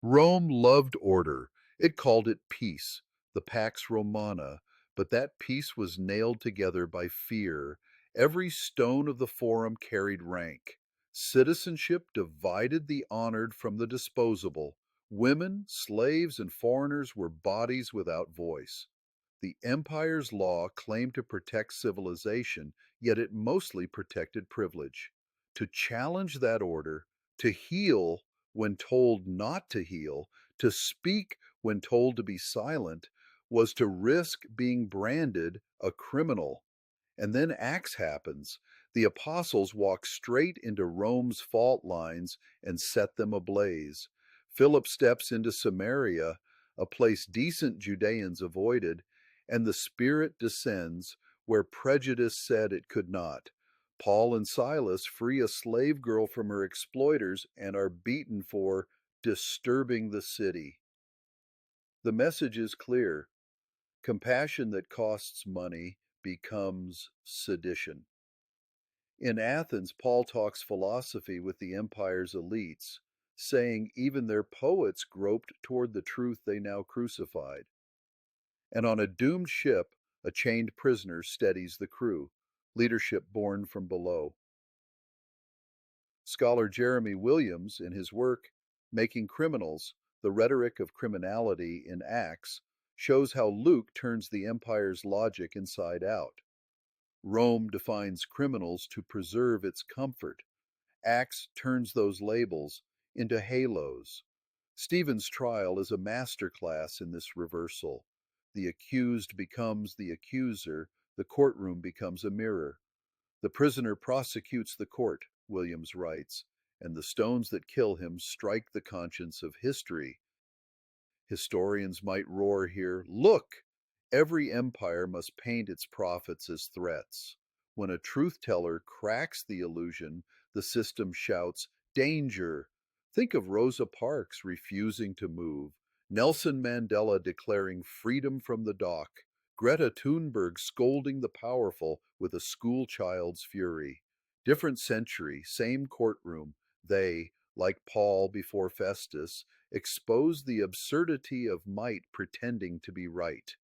Rome loved order. It called it peace, the Pax Romana, but that peace was nailed together by fear. Every stone of the forum carried rank. Citizenship divided the honored from the disposable. Women, slaves, and foreigners were bodies without voice. The empire's law claimed to protect civilization, yet it mostly protected privilege. To challenge that order, to heal when told not to heal, to speak when told to be silent, was to risk being branded a criminal. And then Acts happens. The apostles walk straight into Rome's fault lines and set them ablaze. Philip steps into Samaria, a place decent Judeans avoided, and the Spirit descends where prejudice said it could not. Paul and Silas free a slave girl from her exploiters and are beaten for disturbing the city. The message is clear. Compassion that costs money becomes sedition. In Athens, Paul talks philosophy with the empire's elites, saying even their poets groped toward the truth they now crucified. And on a doomed ship, a chained prisoner steadies the crew, leadership born from below. Scholar Jeremy Williams, in his work Making Criminals, The Rhetoric of Criminality in Acts, shows how Luke turns the empire's logic inside out. Rome defines criminals to preserve its comfort. Acts turns those labels into halos. Stephen's trial is a masterclass in this reversal. The accused becomes the accuser, the courtroom becomes a mirror. The prisoner prosecutes the court, Williams writes, and the stones that kill him strike the conscience of history. Historians might roar here, look! Every empire must paint its prophets as threats. When a truth teller cracks the illusion, the system shouts, danger! Think of Rosa Parks refusing to move, Nelson Mandela declaring freedom from the dock, Greta Thunberg scolding the powerful with a schoolchild's fury. Different century, same courtroom, they, like Paul before Festus, expose the absurdity of might pretending to be right.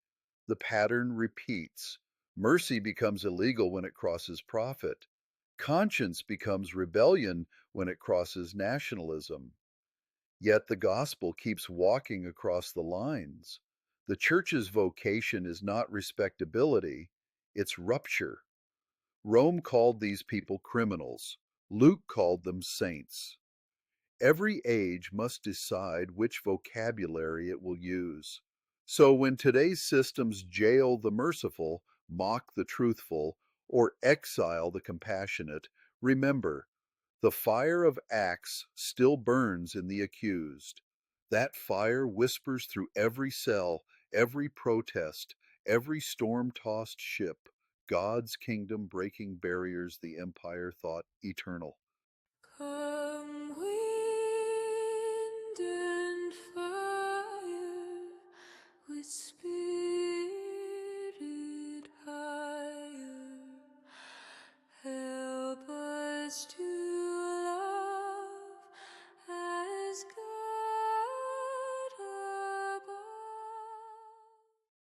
The pattern repeats. Mercy becomes illegal when it crosses profit. Conscience becomes rebellion when it crosses nationalism. Yet the gospel keeps walking across the lines. The church's vocation is not respectability, it's rupture. Rome called these people criminals. Luke called them saints. Every age must decide which vocabulary it will use. So when today's systems jail the merciful, mock the truthful, or exile the compassionate, remember, the fire of Acts still burns in the accused. That fire whispers through every cell, every protest, every storm-tossed ship, God's kingdom breaking barriers the empire thought eternal.